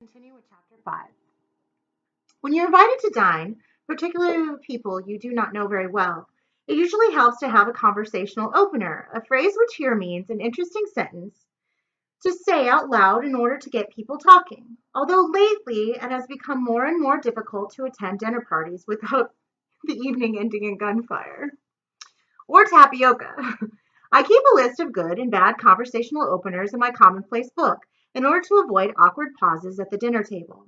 Continue with chapter 5. When you're invited to dine, particularly with people you do not know very well, it usually helps to have a conversational opener, a phrase which here means an interesting sentence to say out loud in order to get people talking. Although lately it has become more and more difficult to attend dinner parties without the evening ending in gunfire or tapioca. I keep a list of good and bad conversational openers in my commonplace book in order to avoid awkward pauses at the dinner table.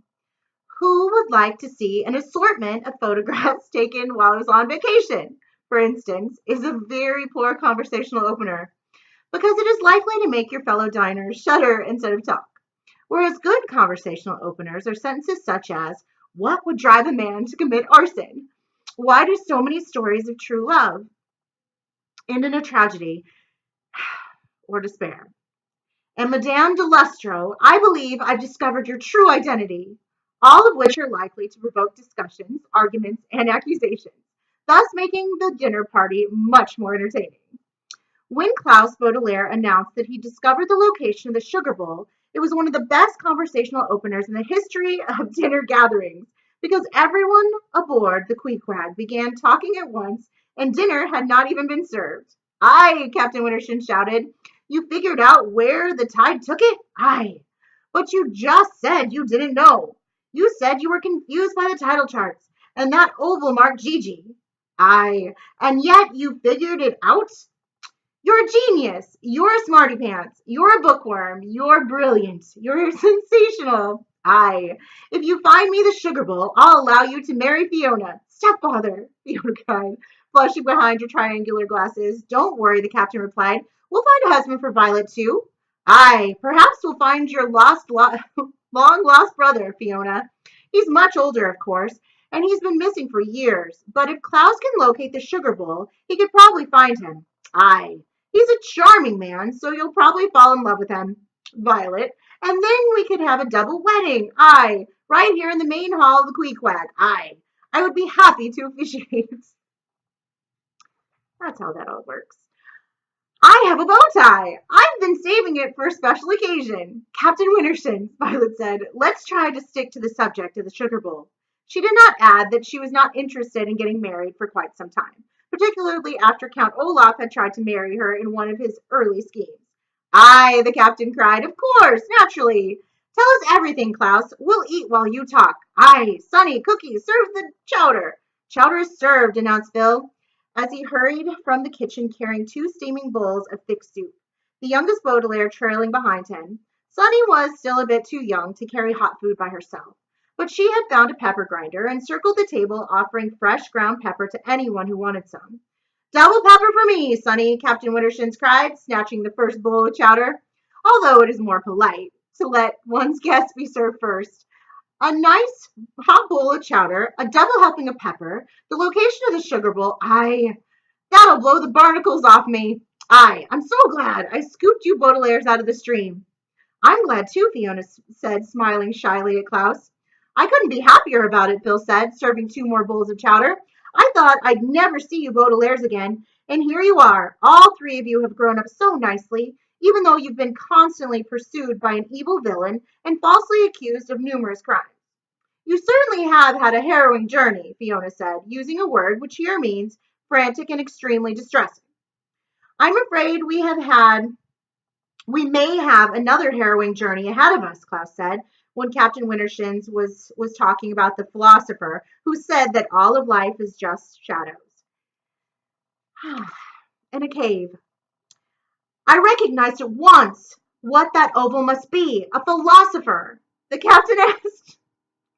Who would like to see an assortment of photographs taken while I was on vacation, for instance, is a very poor conversational opener because it is likely to make your fellow diners shudder instead of talk. Whereas good conversational openers are sentences such as, what would drive a man to commit arson? Why do so many stories of true love end in a tragedy or despair? And Madame de Lustro, I believe I've discovered your true identity, all of which are likely to provoke discussions, arguments, and accusations, thus making the dinner party much more entertaining. When Klaus Baudelaire announced that he discovered the location of the Sugar Bowl, it was one of the best conversational openers in the history of dinner gatherings because everyone aboard the Queequeg began talking at once and dinner had not even been served. Aye, Captain Wintershin shouted. You figured out where the tide took it? Aye. But you just said you didn't know. You said you were confused by the title charts and that oval marked Gigi. Aye. And yet you figured it out? You're a genius. You're a smarty pants. You're a bookworm. You're brilliant. You're sensational. Aye. If you find me the sugar bowl, I'll allow you to marry Fiona. Stepfather, Fiona cried, flushing behind her triangular glasses. Don't worry, the captain replied. We'll find a husband for Violet, too. Aye, perhaps we'll find your long lost brother, Fiona. He's much older, of course, and he's been missing for years. But if Klaus can locate the sugar bowl, he could probably find him. Aye. He's a charming man, so you'll probably fall in love with him, Violet. And then we could have a double wedding. Aye, right here in the main hall of the Queequeg. Aye, I would be happy to officiate. That's how that all works. I have a bow tie. I've been saving it for a special occasion. Captain Wintershin, Violet said, let's try to stick to the subject of the sugar bowl. She did not add that she was not interested in getting married for quite some time, particularly after Count Olaf had tried to marry her in one of his early schemes. Aye, the captain cried, of course, naturally. Tell us everything, Klaus. We'll eat while you talk. Aye, Sonny, cookies, serve the chowder. Chowder is served, announced Phil, as he hurried from the kitchen carrying two steaming bowls of thick soup, the youngest Baudelaire trailing behind him. Sunny was still a bit too young to carry hot food by herself, but she had found a pepper grinder and circled the table offering fresh ground pepper to anyone who wanted some. Double pepper for me, Sonny, Captain Wintershins cried, snatching the first bowl of chowder, although it is more polite to let one's guests be served first. A nice hot bowl of chowder, a double helping of pepper, the location of the sugar bowl. Aye, that'll blow the barnacles off me. Aye, I'm so glad I scooped you Baudelaires out of the stream. I'm glad too, Fiona said, smiling shyly at Klaus. I couldn't be happier about it, Phil said, serving two more bowls of chowder. I thought I'd never see you Baudelaires again, and here you are. All three of you have grown up so nicely, even though you've been constantly pursued by an evil villain and falsely accused of numerous crimes. You certainly have had a harrowing journey, Fiona said, using a word which here means frantic and extremely distressing. I'm afraid we may have another harrowing journey ahead of us, Klaus said, when Captain Wintershins was talking about the philosopher who said that all of life is just shadows. In a cave. I recognized at once what that oval must be, a philosopher. The captain asked.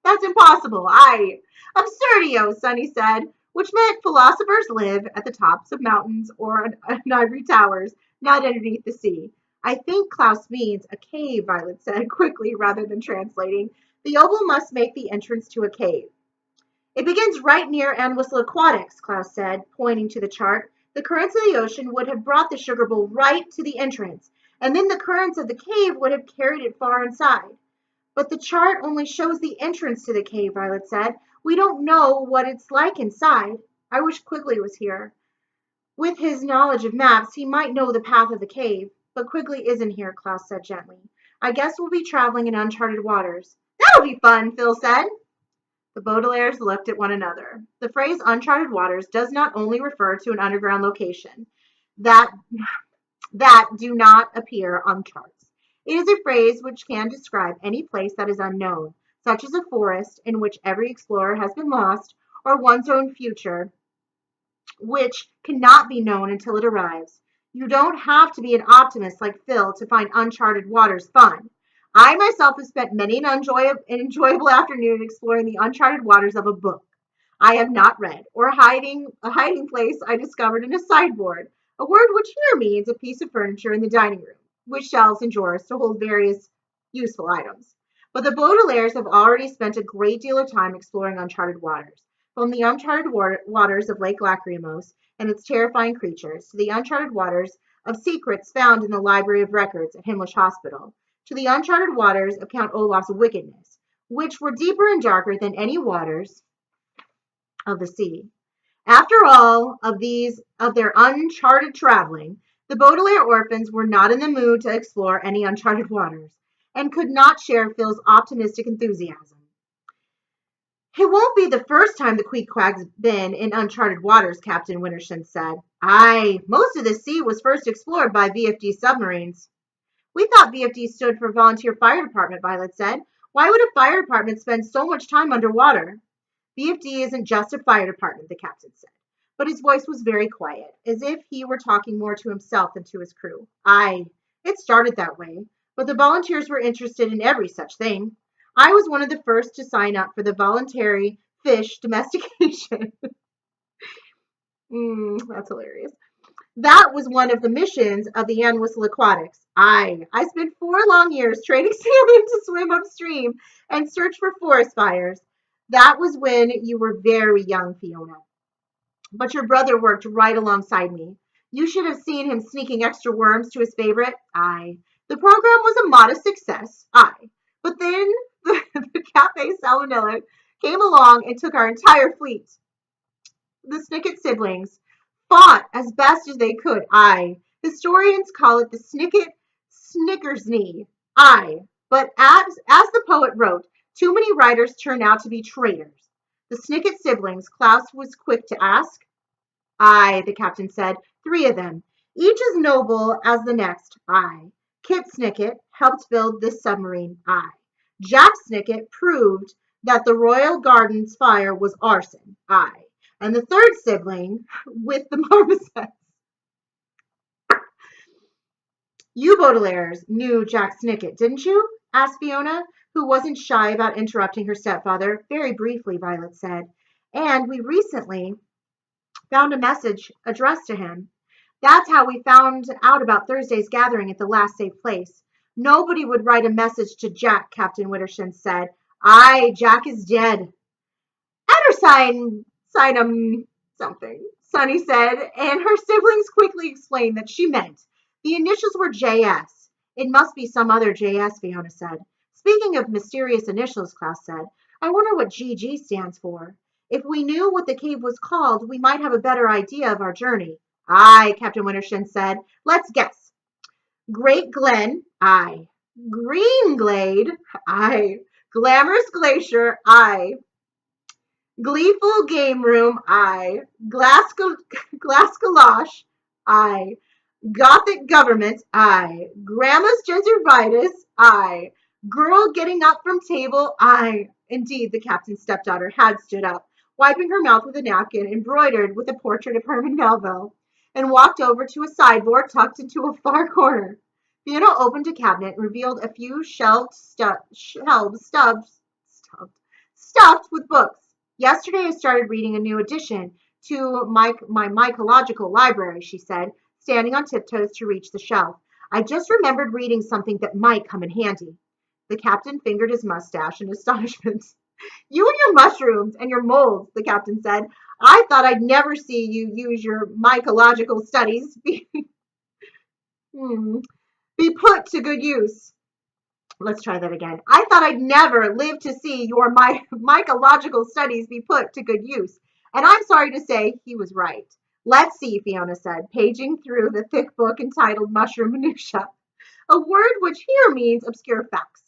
That's impossible. Aye. Absurdio, Sonny said, which meant philosophers live at the tops of mountains or on ivory towers, not underneath the sea. I think Klaus means a cave, Violet said quickly rather than translating. The oval must make the entrance to a cave. It begins right near Anwisla Aquatics, Klaus said, pointing to the chart. The currents of the ocean would have brought the sugar bowl right to the entrance, and then the currents of the cave would have carried it far inside. But the chart only shows the entrance to the cave, Violet said. We don't know what it's like inside. I wish Quigley was here. With his knowledge of maps, he might know the path of the cave. But Quigley isn't here, Klaus said gently. I guess we'll be traveling in uncharted waters. That'll be fun, Phil said. The Baudelaires looked at one another. The phrase uncharted waters does not only refer to an underground location that do not appear on charts. It is a phrase which can describe any place that is unknown, such as a forest in which every explorer has been lost, or one's own future, which cannot be known until it arrives. You don't have to be an optimist like Phil to find uncharted waters fun. I myself have spent many an enjoyable afternoon exploring the uncharted waters of a book I have not read, or a hiding place I discovered in a sideboard, a word which here means a piece of furniture in the dining room, with shelves and drawers to hold various useful items. But the Baudelaires have already spent a great deal of time exploring uncharted waters. From the uncharted waters of Lake Lachrymos and its terrifying creatures, to the uncharted waters of secrets found in the Library of Records at Himmlish Hospital, to the uncharted waters of Count Olaf's wickedness, which were deeper and darker than any waters of the sea. After all of their uncharted traveling, the Baudelaire orphans were not in the mood to explore any uncharted waters, and could not share Phil's optimistic enthusiasm. It won't be the first time the Queequeg's been in uncharted waters, Captain Winterson said. Aye, most of the sea was first explored by VFD submarines. We thought VFD stood for Volunteer Fire Department, Violet said. Why would a fire department spend so much time underwater? VFD isn't just a fire department, the captain said, but his voice was very quiet, as if he were talking more to himself than to his crew. Aye, it started that way, but the volunteers were interested in every such thing. I was one of the first to sign up for the voluntary fish domestication. That's hilarious. That was one of the missions of the Anwhistle Aquatics. I spent 4 long years training salmon to swim upstream and search for forest fires. That was when you were very young, Fiona. But your brother worked right alongside me. You should have seen him sneaking extra worms to his favorite. The program was a modest success. But then the Cafe Salmonella came along and took our entire fleet. The Snicket siblings fought as best as they could. Historians call it the Snicket Snickersnee. But as the poet wrote, too many writers turn out to be traitors. The Snicket siblings, Klaus was quick to ask. The captain said, 3 of them, each as noble as the next. Kit Snicket helped build this submarine. Jack Snicket proved that the Royal Gardens fire was arson. And the 3rd sibling with the marmosets. You Baudelaires knew Jack Snicket, didn't you? Asked Fiona, who wasn't shy about interrupting her stepfather. Very briefly, Violet said. And we recently found a message addressed to him. That's how we found out about Thursday's gathering at the last safe place. Nobody would write a message to Jack, Captain Witterson said. Jack is dead. Eder sign something, Sunny said, and her siblings quickly explained that she meant the initials were JS. It must be some other JS, Fiona said. Speaking of mysterious initials, Klaus said, I wonder what GG stands for. If we knew what the cave was called, we might have a better idea of our journey. Captain Winterson said. Let's guess. Great Glen, Green Glade, Glamorous Glacier, Gleeful Game Room, Glass Galosh, Gothic Government, Grandma's Gingivitis, Girl Getting Up from Table, Indeed, the captain's stepdaughter had stood up, wiping her mouth with a napkin embroidered with a portrait of Herman Melville, and walked over to a sideboard tucked into a far corner. Fiona opened a cabinet and revealed a few shelves stuffed with books. Yesterday I started reading a new edition to my mycological library, she said, standing on tiptoes to reach the shelf. I just remembered reading something that might come in handy. The captain fingered his mustache in astonishment. You and your mushrooms and your molds, the captain said. I thought I'd never see you use your mycological studies be put to good use. Let's try that again. I thought I'd never live to see your mycological studies be put to good use. And I'm sorry to say he was right. Let's see, Fiona said, paging through the thick book entitled Mushroom Minutia, a word which here means obscure facts.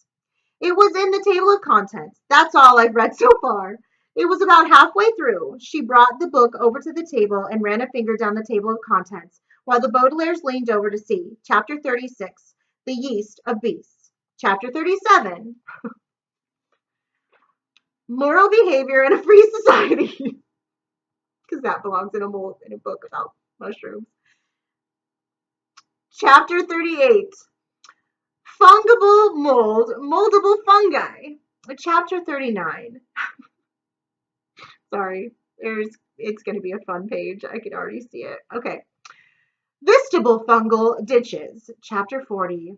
It was in the table of contents. That's all I've read so far. It was about halfway through. She brought the book over to the table and ran a finger down the table of contents, while the Baudelaires leaned over to see. Chapter 36, The Yeast of Beasts. Chapter 37, Moral Behavior in a Free Society. Because that belongs in a book about mushrooms. Chapter 38, Fungible Mold, Moldable Fungi. Chapter 39. Sorry, it's going to be a fun page. I can already see it. Okay. Vestibule Fungal Ditches. Chapter 40.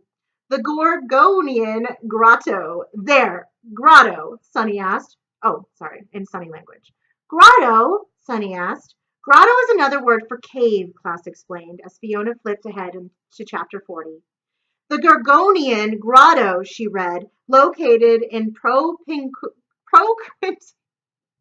The Gorgonian Grotto. There, Grotto, Sunny asked. Oh, sorry, in Sunny language. Grotto, Sunny asked. Grotto is another word for cave, Klaus explained as Fiona flipped ahead to chapter 40. The Gorgonian Grotto, she read, located in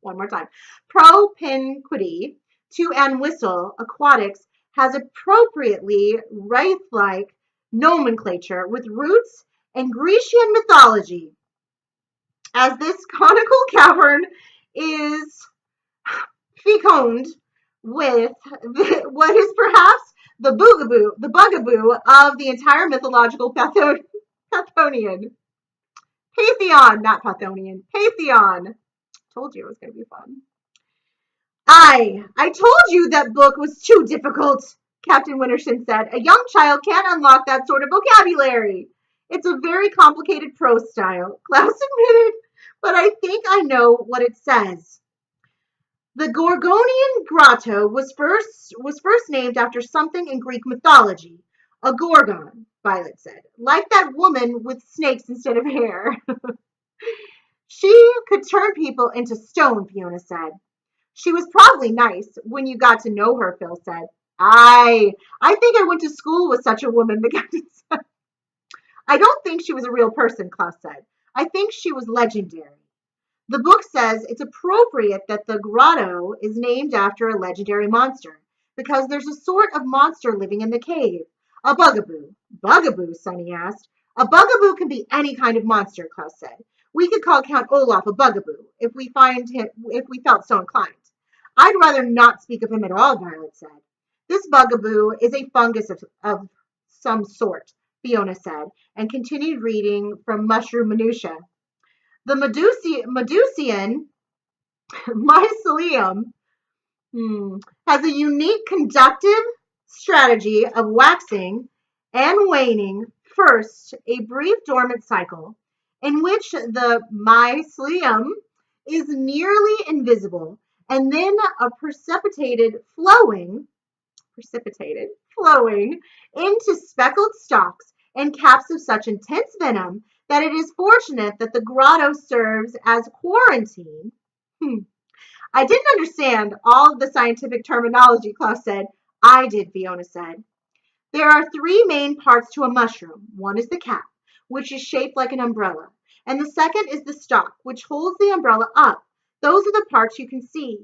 one more time, propinquity to and whistle aquatics has appropriately wraith-like nomenclature with roots in Grecian mythology, as this conical cavern is fecund with what is perhaps the bugaboo of the entire mythological Pantheon. Pantheon, not Panthonian. Pantheon. Told you it was going to be fun. I told you that book was too difficult, Captain Winterston said. A young child can't unlock that sort of vocabulary. It's a very complicated prose style, Klaus admitted, but I think I know what it says. The Gorgonian Grotto was first named after something in Greek mythology. A gorgon, Violet said, like that woman with snakes instead of hair. She could turn people into stone, Fiona said. She was probably nice when you got to know her, Phil said. I think I went to school with such a woman, the captain said. I don't think she was a real person, Klaus said. I think she was legendary. The book says it's appropriate that the grotto is named after a legendary monster, because there's a sort of monster living in the cave. A bugaboo. Bugaboo, Sunny asked. A bugaboo can be any kind of monster, Klaus said. We could call Count Olaf a bugaboo if we felt so inclined. I'd rather not speak of him at all, Violet said. This bugaboo is a fungus of some sort, Fiona said, and continued reading from Mushroom Minutia. The Medusian mycelium has a unique conductive strategy of waxing and waning. First, a brief dormant cycle in which the mycelium is nearly invisible, and then a flowing into speckled stalks and caps of such intense venom that it is fortunate that the grotto serves as quarantine. I didn't understand all of the scientific terminology, Klaus said. I did, Fiona said. There are three main parts to a mushroom. One is the cap, which is shaped like an umbrella, and the second is the stalk, which holds the umbrella up. Those are the parts you can see.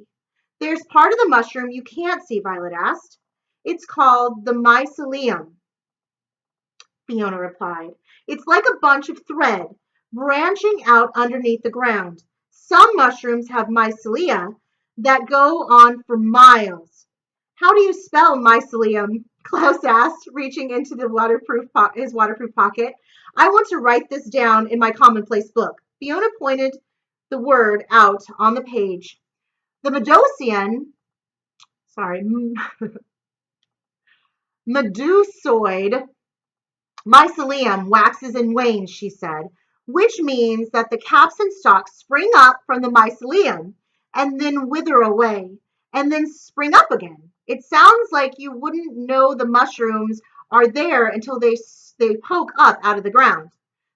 There's part of the mushroom you can't see, Violet asked. It's called the mycelium, Fiona replied. It's like a bunch of thread branching out underneath the ground. Some mushrooms have mycelia that go on for miles. How do you spell mycelium? Klaus asked, reaching into his waterproof pocket. I want to write this down in my commonplace book. Fiona pointed the word out on the page. The Medusoid mycelium waxes and wanes, she said, which means that the caps and stalks spring up from the mycelium and then wither away and then spring up again. It sounds like you wouldn't know the mushrooms are there until they poke up out of the ground.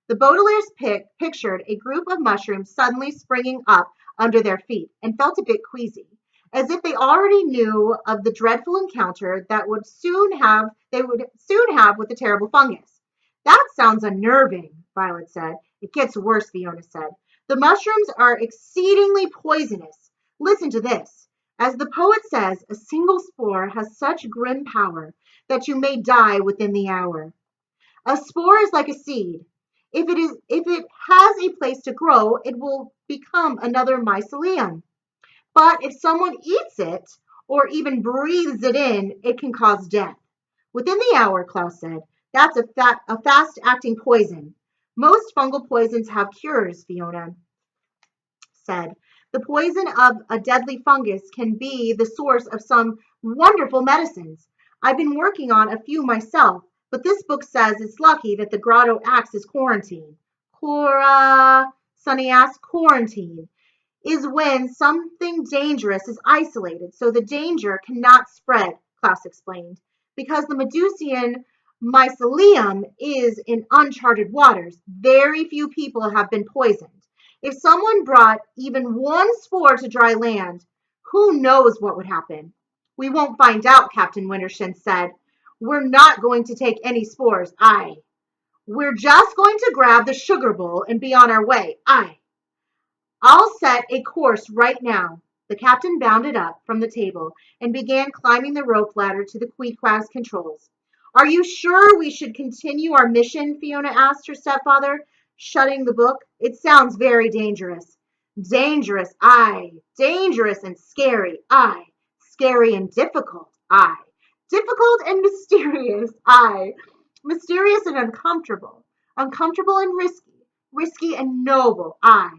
The Baudelaires pictured a group of mushrooms suddenly springing up under their feet and felt a bit queasy, as if they already knew of the dreadful encounter that they would soon have with the terrible fungus. That sounds unnerving, Violet said. It gets worse, Fiona said. The mushrooms are exceedingly poisonous. Listen to this. As the poet says, a single spore has such grim power that you may die within the hour. A spore is like a seed. If it has a place to grow, it will become another mycelium. But if someone eats it or even breathes it in, it can cause death. Within the hour, Klaus said. That's a fast-acting poison. Most fungal poisons have cures, Fiona said. The poison of a deadly fungus can be the source of some wonderful medicines. I've been working on a few myself, but this book says it's lucky that the grotto acts as quarantine. Cora, Sonny asked. Quarantine is when something dangerous is isolated so the danger cannot spread, Klaus explained. Because the Medusian mycelium is in uncharted waters, very few people have been poisoned. If someone brought even one spore to dry land, who knows what would happen? We won't find out, Captain Wintershin said. We're not going to take any spores, aye. We're just going to grab the sugar bowl and be on our way, aye. I'll set a course right now. The captain bounded up from the table and began climbing the rope ladder to the Queequeg's controls. Are you sure we should continue our mission? Fiona asked her stepfather, shutting the book. It sounds very dangerous. Dangerous, aye. Dangerous and scary, aye. Scary and difficult, aye. Difficult and mysterious, aye. Mysterious and uncomfortable. Uncomfortable and risky. Risky and noble, aye.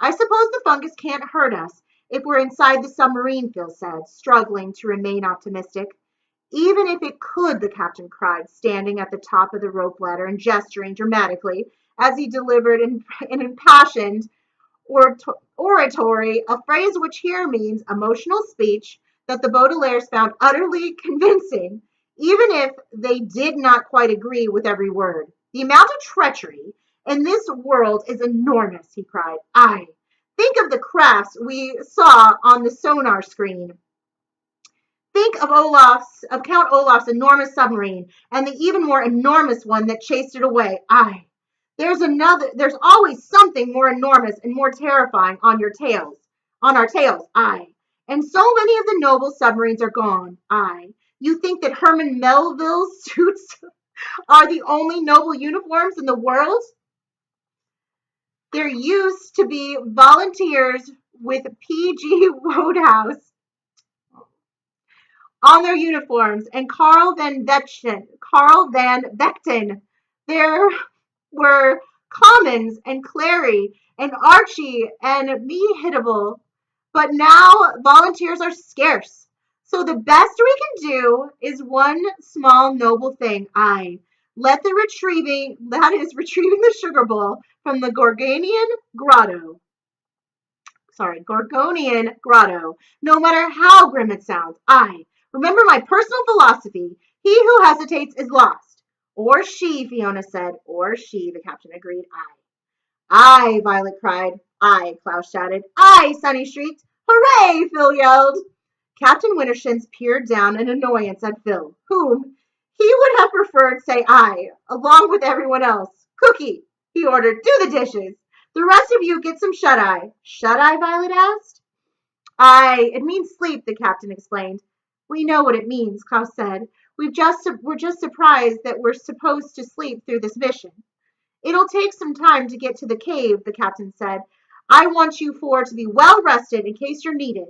I suppose the fungus can't hurt us if we're inside the submarine, Phil said, struggling to remain optimistic. Even if it could, the captain cried, standing at the top of the rope ladder and gesturing dramatically as he delivered an impassioned oratory, a phrase which here means emotional speech that the Baudelaires found utterly convincing, even if they did not quite agree with every word. The amount of treachery in this world is enormous, he cried. Aye, think of the crafts we saw on the sonar screen. Think of Count Olaf's enormous submarine and the even more enormous one that chased it away. Aye. There's always something more enormous and more terrifying on our tails. Aye. And so many of the noble submarines are gone. Aye. You think that Herman Melville's suits are the only noble uniforms in the world? There used to be volunteers with P.G. Wodehouse on their uniforms, and Carl van Vechten. There were Commons and Clary and Archie and Mehitable, but now volunteers are scarce. So the best we can do is one small noble thing. Aye, that is retrieving the sugar bowl from the Gorgonian grotto, no matter how grim it sounds. Aye, remember my personal philosophy. He who hesitates is lost. Or she, Fiona said. Or she, the captain agreed. Aye. Aye, Violet cried. Aye, Klaus shouted. Aye, Sonny shrieked. Hooray, Phil yelled. Captain Wintershins peered down in annoyance at Phil, whom he would have preferred say aye, along with everyone else. Cookie, he ordered, do the dishes. The rest of you get some shut-eye. Shut-eye, Violet asked. Aye, it means sleep, the captain explained. We know what it means, Klaus said. We're just surprised that we're supposed to sleep through this mission. It'll take some time to get to the cave, the captain said. I want you four to be well rested in case you're needed.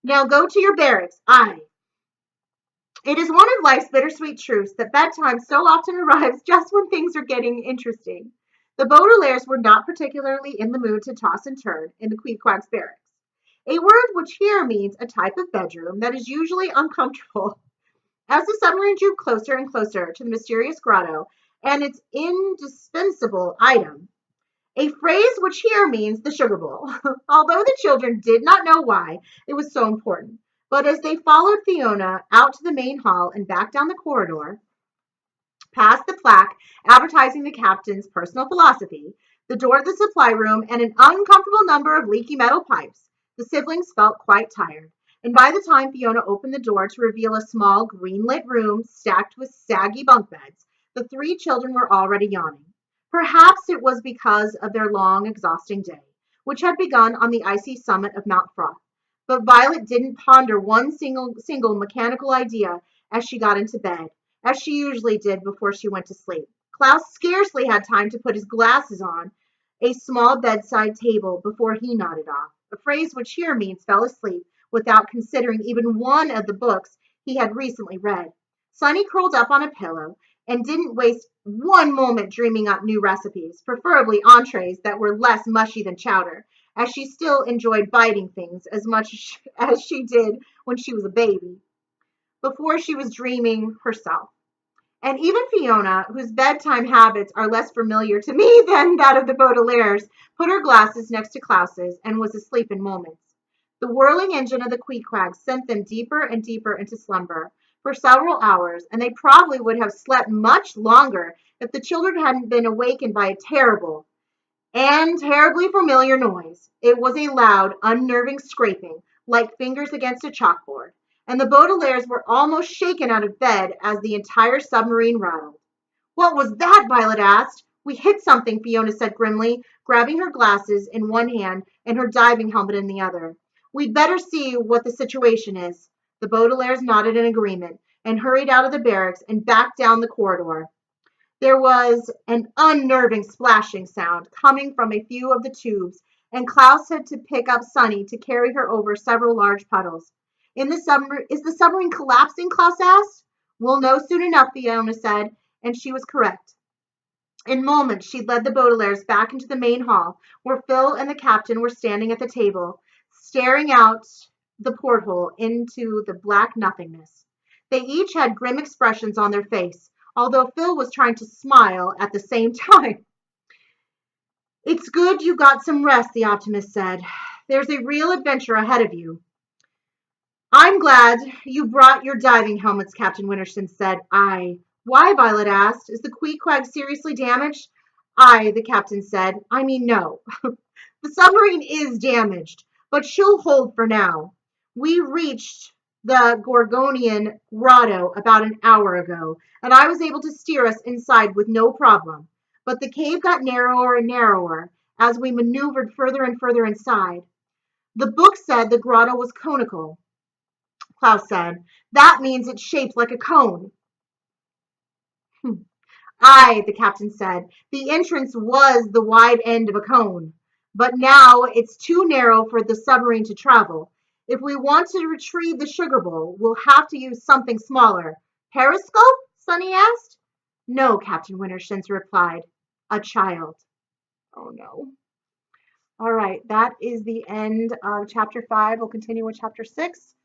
Now go to your barracks. Aye. It is one of life's bittersweet truths that bedtime so often arrives just when things are getting interesting. The Baudelaires were not particularly in the mood to toss and turn in the Queequeg's barracks, a word which here means a type of bedroom that is usually uncomfortable. As the submarine drew closer and closer to the mysterious grotto and its indispensable item, a phrase which here means the sugar bowl, although the children did not know why it was so important. But as they followed Fiona out to the main hall and back down the corridor, past the plaque advertising the captain's personal philosophy, the door to the supply room, and an uncomfortable number of leaky metal pipes, the siblings felt quite tired. And by the time Fiona opened the door to reveal a small green-lit room stacked with saggy bunk beds, the three children were already yawning. Perhaps it was because of their long, exhausting day, which had begun on the icy summit of Mount Froth. But Violet didn't ponder one single mechanical idea as she got into bed, as she usually did before she went to sleep. Klaus scarcely had time to put his glasses on a small bedside table before he nodded off, a phrase which here means fell asleep without considering even one of the books he had recently read. Sonny curled up on a pillow and didn't waste one moment dreaming up new recipes, preferably entrees that were less mushy than chowder, as she still enjoyed biting things as much as she did when she was a baby, before she was dreaming herself. And even Fiona, whose bedtime habits are less familiar to me than that of the Baudelaires, put her glasses next to Klaus's and was asleep in moments. The whirling engine of the Queequeg sent them deeper and deeper into slumber for several hours, and they probably would have slept much longer if the children hadn't been awakened by a terrible and terribly familiar noise. It was a loud, unnerving scraping, like fingers against a chalkboard, and the Baudelaires were almost shaken out of bed as the entire submarine rattled. What was that? Violet asked. We hit something, Fiona said grimly, grabbing her glasses in one hand and her diving helmet in the other. We'd better see what the situation is. The Baudelaires nodded in agreement and hurried out of the barracks and back down the corridor. There was an unnerving splashing sound coming from a few of the tubes, and Klaus had to pick up Sunny to carry her over several large puddles. Is the submarine collapsing? Klaus asked. We'll know soon enough, Fiona said, and she was correct. In moments, she led the Baudelaires back into the main hall, where Phil and the captain were standing at the table, staring out the porthole into the black nothingness. They each had grim expressions on their face, although Phil was trying to smile at the same time. It's good you got some rest, the optimist said. There's a real adventure ahead of you. I'm glad you brought your diving helmets, Captain Winterston said. Aye. Why? Violet asked. Is the Queequeg seriously damaged? Aye, the captain said. I mean, no. The submarine is damaged, but she'll hold for now. We reached the Gorgonian Grotto about an hour ago, and I was able to steer us inside with no problem. But the cave got narrower and narrower as we maneuvered further and further inside. The book said the grotto was conical, Klaus said. That means it's shaped like a cone. Aye, the captain said. The entrance was the wide end of a cone, but now it's too narrow for the submarine to travel. If we want to retrieve the sugar bowl, we'll have to use something smaller. Periscope? Sonny asked. No, Captain Winterston replied. A child. Oh no. All right, that is the end of chapter 5. We'll continue with chapter 6